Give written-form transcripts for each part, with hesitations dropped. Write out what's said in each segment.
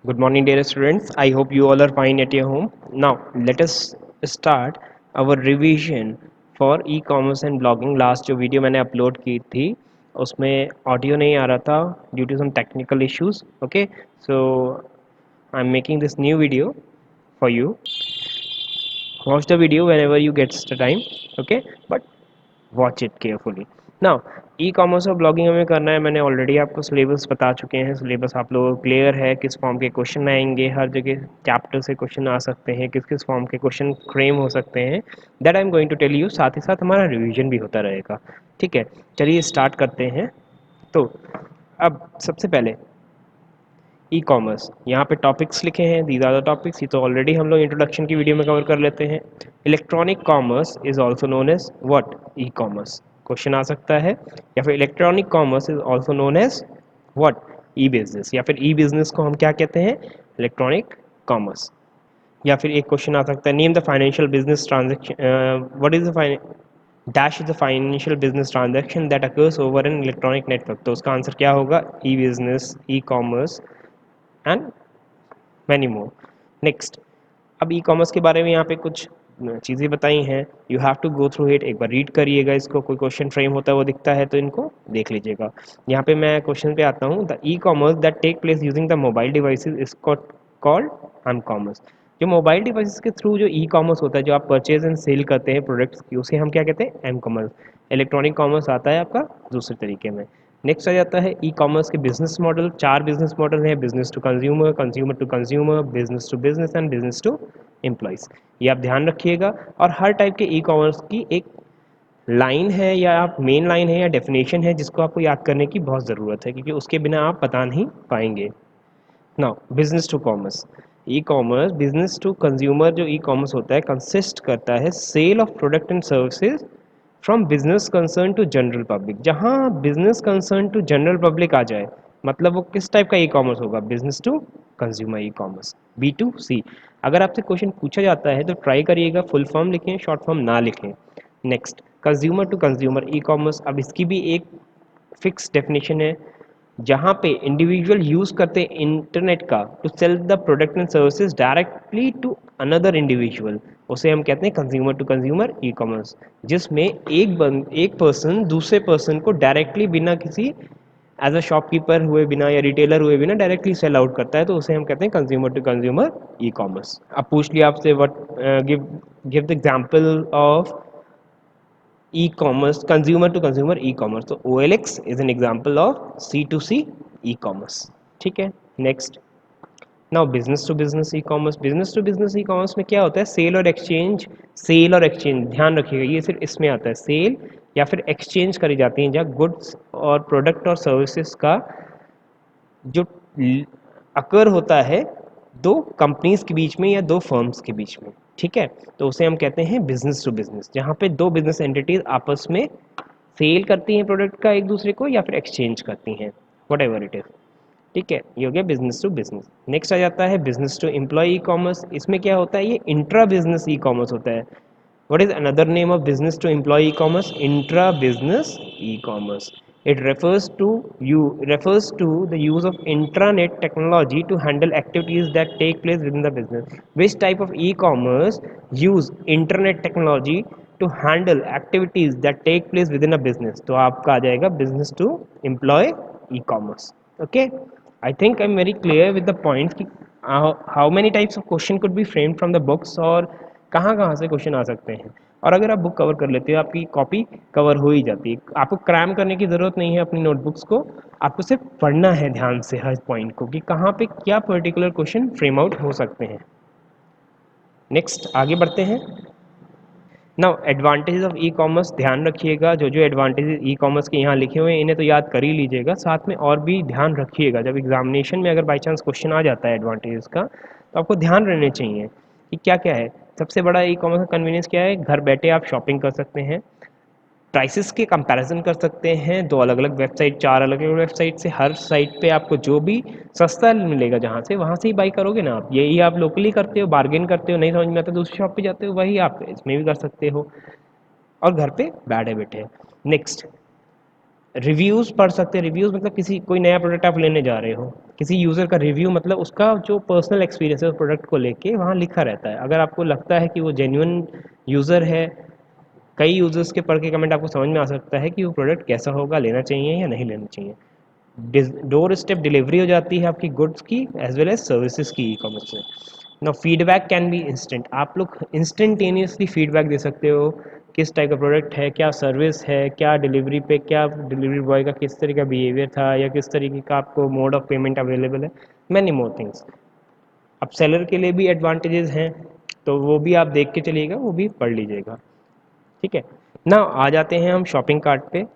Good morning, dear students. I hope you all are fine at your home. Now, let us start our revision for e-commerce and blogging. Last जो video मैंने upload की थी उसमें audio नहीं आ रहा था due to some technical issues. Okay, so I am making this new video for you. Watch the video whenever you get the time. Okay, but watch it carefully. Now e commerce और blogging हमें करना है. मैंने already आपको syllabus बता चुके हैं. Syllabus आप लोगों को क्लियर है. किस फॉर्म के क्वेश्चन आएंगे, हर जगह चैप्टर से क्वेश्चन आ सकते हैं, किस किस फॉर्म के क्वेश्चन फ्रेम हो सकते हैं, that I am going to tell you. साथ ही साथ हमारा रिवीजन भी होता रहेगा. ठीक है, चलिए स्टार्ट करते हैं. तो अब सबसे पहले ई कॉमर्स, यहाँ पे टॉपिक्स लिखे हैं. These are the topics. ये तो ऑलरेडी हम लोग इंट्रोडक्शन की वीडियो में कवर कर लेते हैं. Electronic commerce is also known as what? E commerce. Question आ सकता है. या फिर electronic commerce is also known as what? E business. या फिर ई बिजनेस को हम क्या कहते हैं? Electronic commerce. या फिर एक क्वेश्चन आ सकता है, name the financial business transaction, what is the dash is the financial business transaction that occurs over an electronic network. तो उसका आंसर क्या होगा? E business, e commerce and many more. Next, अब ई कॉमर्स के बारे में यहाँ पे कुछ चीज़ें बताई हैं. You have to go through it. एक बार रीड करिएगा इसको. कोई क्वेश्चन फ्रेम होता है वो दिखता है तो इनको देख लीजिएगा. यहाँ पे मैं क्वेश्चन पे आता हूँ. The e commerce that take place using the mobile devices is called m commerce. जो मोबाइल डिवाइसेस के थ्रू जो ई कॉमर्स होता है, जो आप परचेज एंड सेल करते हैं प्रोडक्ट्स की, उसे हम क्या कहते हैं? M commerce. इलेक्ट्रॉनिक कॉमर्स आता है आपका दूसरे तरीके में. नेक्स्ट आ जाता है ई कॉमर्स के बिजनेस मॉडल. 4 बिजनेस मॉडल है. Business to consumer, consumer to consumer, business to business and business to employees. ये आप ध्यान रखिएगा. और हर टाइप के ई कॉमर्स की एक लाइन है या आप मेन लाइन है या डेफिनेशन है जिसको आपको याद करने की बहुत ज़रूरत है, क्योंकि उसके बिना आप बता नहीं पाएंगे. Now business to commerce. E commerce business to consumer जो ई कॉमर्स होता है कंसिस्ट करता है sale of product and services from business concern to general public. जहाँ business concern to general public आ जाए, मतलब वो किस टाइप का ई कॉमर्स होगा? Business to consumer e commerce, B to C. अगर आपसे क्वेश्चन पूछा जाता है तो ट्राई करिएगा फुल फॉर्म लिखें, शॉर्ट फॉर्म ना लिखें. Next, consumer to consumer e commerce. अब इसकी भी एक फिक्स डेफिनेशन है. जहाँ पे इंडिविजुअल यूज़ करते हैं इंटरनेट का to sell the product and services directly to another individual, उसे हम कहते हैं consumer to consumer e commerce. जिसमें एक पर्सन दूसरे पर्सन को डायरेक्टली बिना किसी एज अ शॉपकीपर हुए बिना या रिटेलर हुए बिना डायरेक्टली सेल आउट करता है, तो उसे हम कहते हैं consumer to consumer e commerce. अब पूछ लिया आपसे what, give give the example of e-commerce, consumer to consumer e-commerce. तो OLX is an example of C2C e-commerce. ठीक है. Next, now business to business e commerce. Business to business e commerce में क्या होता है? सेल और exchange. Cell और exchange ध्यान रखिएगा, ये सिर्फ इसमें आता है. सेल या फिर एक्सचेंज करी जाती हैं जहाँ गुड्स और प्रोडक्ट और सर्विसेज का जो अकर होता है दो कंपनीज के बीच में या दो फर्म्स के बीच में. ठीक है, तो उसे हम कहते हैं बिजनेस टू बिजनेस, जहाँ पे दो बिजनेस एंटिटीज आपस में सेल करती हैं प्रोडक्ट का एक दूसरे को या फिर एक्सचेंज करती हैं, वट एवर इट इज. ठीक है, ये हो गया बिजनेस टू बिजनेस. नेक्स्ट आ जाता है business to employee e commerce. इसमें क्या होता है? ये इंट्रा बिजनेस ई कॉमर्स होता है. What is another name of business to employee e-commerce? Intra-business e-commerce. It refers to the use of intranet technology to handle activities that take place within the business. Which type of e-commerce use internet technology to handle activities that take place within a business? तो आपका आ जाएगा business to employee e-commerce. Okay, I think I'm very clear with the points कि how many types of question could be framed from the books और कहाँ कहाँ से question आ सकते हैं. और अगर आप बुक कवर कर लेते हो आपकी कॉपी कवर हो ही जाती है. आपको क्रैम करने की ज़रूरत नहीं है अपनी नोटबुक्स को. आपको सिर्फ पढ़ना है ध्यान से हर पॉइंट को कि कहाँ पे क्या पर्टिकुलर क्वेश्चन फ्रेम आउट हो सकते हैं. नेक्स्ट आगे बढ़ते हैं. Now advantages of e commerce. ध्यान रखिएगा जो जो एडवांटेजेस ई कॉमर्स के यहाँ लिखे हुए हैं इन्हें तो याद कर ही लीजिएगा. साथ में और भी ध्यान रखिएगा, जब एग्जामिनेशन में अगर बाई चांस क्वेश्चन आ जाता है एडवांटेजेस का, तो आपको ध्यान रहने चाहिए कि क्या क्या है. सबसे बड़ा ई कॉमर्स का कन्वीनियंस क्या है? घर बैठे आप शॉपिंग कर सकते हैं, प्राइसेस के कंपैरिजन कर सकते हैं. दो अलग अलग वेबसाइट, चार अलग अलग वेबसाइट से, हर साइट पे आपको जो भी सस्ता मिलेगा जहाँ से, वहाँ से ही बाई करोगे ना आप. यही आप लोकली करते हो, बार्गेन करते हो, नहीं समझ में आता दूसरी शॉप पे जाते हो, वही आप इसमें भी कर सकते हो और घर पे बैठे बैठे. नेक्स्ट, रिव्यूज़ पढ़ सकते हैं। रिव्यूज़ मतलब किसी कोई नया प्रोडक्ट आप लेने जा रहे हो, किसी यूज़र का रिव्यू मतलब उसका जो पर्सनल एक्सपीरियंस है उस प्रोडक्ट को लेके वहाँ लिखा रहता है। अगर आपको लगता है कि वो जेन्युइन यूज़र है, कई यूज़र्स के पढ़ के कमेंट आपको समझ में आ सकता है कि वो प्रोडक्ट कैसा होगा, लेना चाहिए या नहीं लेना चाहिए। डोर स्टेप डिलीवरी हो जाती है आपकी गुड्स की एज वेल एज सर्विसेज की ई कॉमर्स से। ना फीडबैक कैन बी इंस्टेंट, आप लोग इंस्टेंटेनियसली फीडबैक दे सकते हो, किस टाइप का प्रोडक्ट है, क्या सर्विस है, क्या डिलीवरी पे, क्या डिलीवरी बॉय का किस तरीके का बिहेवियर था, या किस तरीके का आपको मोड ऑफ पेमेंट अवेलेबल है, मैनी मोर थिंग्स। अब सेलर के लिए भी एडवांटेजेस हैं, तो वो भी आप देख के चलिएगा, वो भी पढ़ लीजिएगा। ठीक है ना, आ जाते हैं हम शॉपिंग कार्ट पे।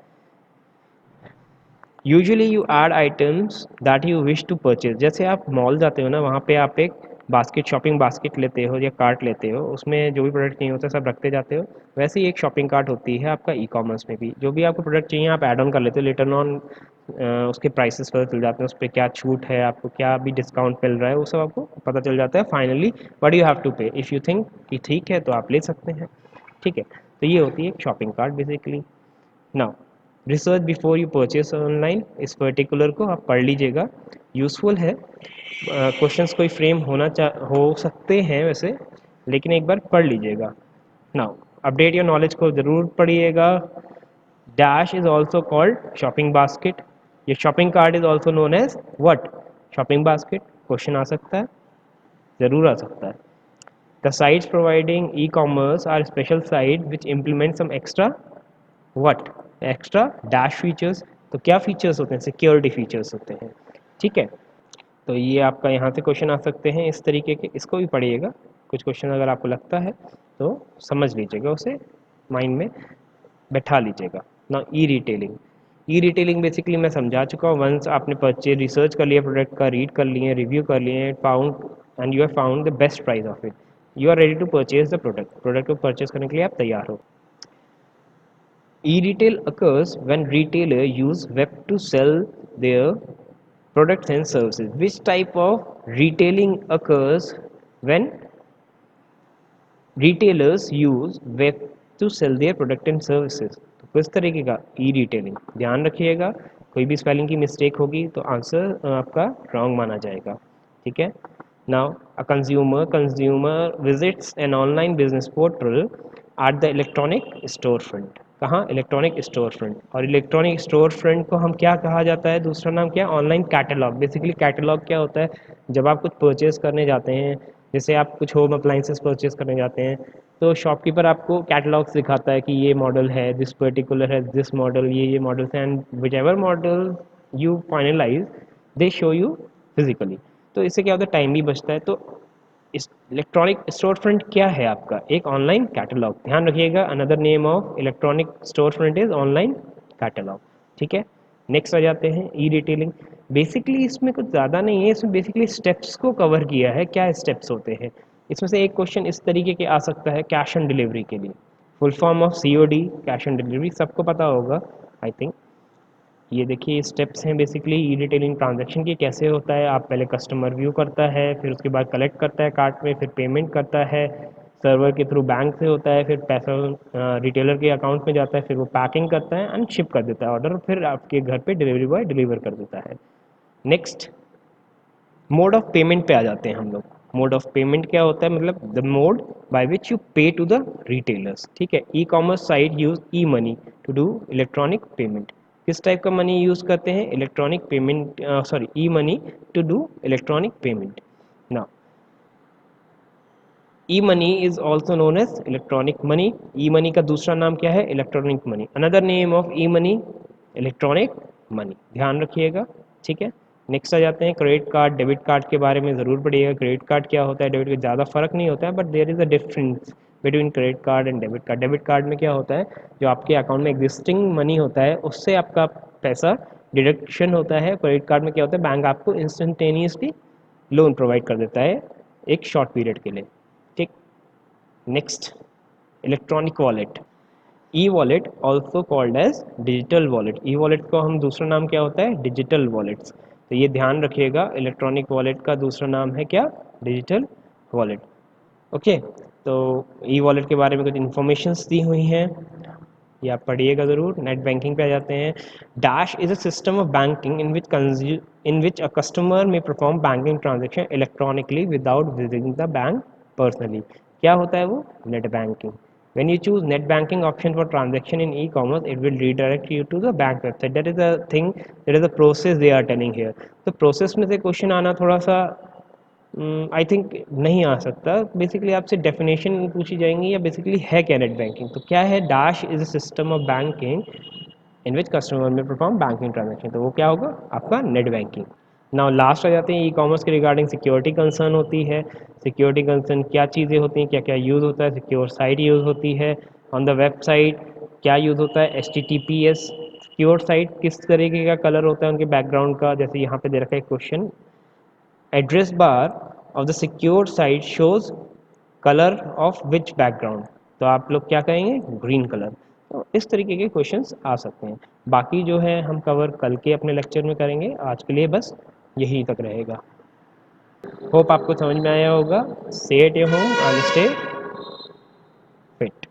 Usually you add items that you wish to purchase, जैसे आप मॉल जाते हो ना, वहाँ पे आप एक बास्केट, शॉपिंग बास्केट लेते हो या कार्ट लेते हो, उसमें जो भी प्रोडक्ट चाहिए होता है सब रखते जाते हो। वैसे ही एक शॉपिंग कार्ट होती है आपका ई कॉमर्स में भी, जो भी आपको प्रोडक्ट चाहिए आप ऐड ऑन कर लेते हो, लेटर ऑन उसके प्राइसेस पता चल जाते हैं, उस पर क्या छूट है, आपको क्या भी डिस्काउंट मिल रहा है, वो सब आपको पता चल जाता है। Finally what you have to pay, if you think कि ठीक है तो आप ले सकते हैं। ठीक है, तो ये होती है एक shopping cart basically. Now research before you purchase online, इस पर्टिकुलर को आप पढ़ लीजिएगा, यूज़फुल है। क्वेश्चंस कोई फ्रेम हो सकते हैं वैसे, लेकिन एक बार पढ़ लीजिएगा। नाउ अपडेट योर नॉलेज को ज़रूर पढ़िएगा। Dash is also called shopping basket, ये shopping cart is also known as what, shopping basket. Question आ सकता है, ज़रूर आ सकता है। The sites providing e commerce are special site which implement some extra what, extra dash features. तो क्या फीचर्स होते हैं, सिक्योरिटी फीचर्स होते हैं। ठीक है, तो ये आपका यहाँ से क्वेश्चन आ सकते हैं इस तरीके के, इसको भी पढ़िएगा। कुछ क्वेश्चन अगर आपको लगता है तो समझ लीजिएगा, उसे माइंड में बैठा लीजिएगा ना। E retailing, e retailing basically मैं समझा चुका हूँ। वंस आपने परचेज रिसर्च कर लिया, प्रोडक्ट का रीड कर लिए, रिव्यू कर लिए, found and you have found the best price of it, you are ready to purchase the product, product को परचेज करने के लिए आप तैयार हो। E-retail occurs when retailer use web to sell their products and services. Which type of retailing occurs when retailers use web to sell their product and services? तो किस तरीके का ई रिटेलिंग, ध्यान रखिएगा, कोई भी स्पेलिंग की मिस्टेक होगी तो आंसर आपका रॉन्ग माना जाएगा। ठीक है, now a consumer visits an online business portal at the electronic store front. कहाँ, इलेक्ट्रॉनिक स्टोर फ्रंट। और इलेक्ट्रॉनिक स्टोर फ्रंट को हम क्या कहा जाता है, दूसरा नाम क्या, ऑनलाइन कैटलॉग। बेसिकली कैटलॉग क्या होता है, जब आप कुछ परचेज करने जाते हैं, जैसे आप कुछ होम अप्लाइंसेस परचेज करने जाते हैं, तो शॉपकीपर आपको कैटलॉग्स दिखाता है कि ये मॉडल है, दिस पर्टिकुलर है, दिस मॉडल, ये मॉडल्स हैं, and whichever model you finalise they show you physically. तो इससे क्या होता है, टाइम भी बचता है। तो इस इलेक्ट्रॉनिक स्टोर फ्रंट क्या है आपका, एक ऑनलाइन कैटलॉग। ध्यान रखिएगा, another name of electronic store front is online catalogue. ठीक है, नेक्स्ट आ जाते हैं ई रिटेलिंग। बेसिकली इसमें कुछ ज़्यादा नहीं है, इसमें बेसिकली स्टेप्स को कवर किया है। क्या स्टेप्स होते हैं इसमें से, एक क्वेश्चन इस तरीके के आ सकता है, कैश ऑन डिलीवरी के लिए full form of COD, cash on delivery, सबको पता होगा आई थिंक। ये देखिए स्टेप्स हैं बेसिकली ई रिटेलिंग ट्रांजैक्शन की, कैसे होता है। आप पहले कस्टमर व्यू करता है, फिर उसके बाद कलेक्ट करता है कार्ट में, फिर पेमेंट करता है सर्वर के थ्रू, बैंक से होता है, फिर पैसा रिटेलर के अकाउंट में जाता है, फिर वो पैकिंग करता है एंड शिप कर देता है ऑर्डर, फिर आपके घर पे डिलीवरी बॉय डिलीवर कर देता है। नेक्स्ट मोड ऑफ पेमेंट पे आ जाते हैं हम लोग। मोड ऑफ पेमेंट क्या होता है, मतलब the mode by which you pay to the retailers. ठीक है, e commerce site use e money to do electronic payment. किस टाइप का मनी यूज़ करते हैं, electronic payment, sorry e money to do electronic payment. ना e money is also known as electronic money. E money का दूसरा नाम क्या है, electronic money. Another name of e money, electronic money, ध्यान रखिएगा। ठीक है, नेक्स्ट आ जाते हैं क्रेडिट कार्ड, डेबिट कार्ड के बारे में ज़रूर पढ़िएगा। क्रेडिट कार्ड क्या होता है, डेबिट का ज़्यादा फर्क नहीं होता है, but there is a difference between credit card and debit card. Debit card में क्या होता है, जो आपके अकाउंट में एग्जिस्टिंग मनी होता है उससे आपका पैसा डिडक्शन होता है। क्रेडिट कार्ड में क्या होता है, बैंक आपको इंस्टेंटेनियसली लोन प्रोवाइड कर देता है एक शॉर्ट पीरियड के लिए। ठीक, next electronic wallet, e wallet also called as digital wallet. E wallet को हम दूसरा नाम क्या होता है, डिजिटल वॉलेट्स। तो ये ध्यान रखिएगा, इलेक्ट्रॉनिक वॉलेट का दूसरा नाम है क्या, डिजिटल वॉलेट। ओके, तो ई वॉलेट के बारे में कुछ इन्फॉर्मेशंस दी हुई हैं। ये आप पढ़िएगा ज़रूर। नेट बैंकिंग पे आ जाते हैं। Dash is a system of banking in which a customer may perform banking transaction electronically without visiting the bank personally. क्या होता है वो? Net banking. When you choose net banking option for transaction in e-commerce, it will redirect you to the bank website. That is the thing, that is the process they are telling here. तो process में से question आना थोड़ा सा I think नहीं आ सकता। Basically आपसे definition पूछी जाएंगी या बेसिकली है क्या नेट बैंकिंग। तो क्या है? Dash is a system of banking in which customer may perform banking transaction. तो वो क्या होगा? आपका नेट बैंकिंग। नाउ लास्ट आ जाते हैं ई कॉमर्स के रिगार्डिंग सिक्योरिटी कंसर्न होती है। सिक्योरिटी कंसर्न क्या चीज़ें होती हैं, क्या क्या यूज़ होता है? सिक्योर साइट यूज़ होती है। ऑन द वेबसाइट क्या यूज़ होता है? HTTPS। सिक्योर साइट किस तरीके का कलर होता है उनके बैकग्राउंड का? जैसे यहाँ पे दे रखा है question, address bar of the secure site shows colour of which background. तो आप लोग क्या कहेंगे? Green colour. तो इस तरीके के क्वेश्चंस आ सकते हैं। बाकी जो है हम कवर कल के अपने लेक्चर में करेंगे। आज के लिए बस यही तक रहेगा। होप आपको समझ में आया होगा। से at your home and stay fit.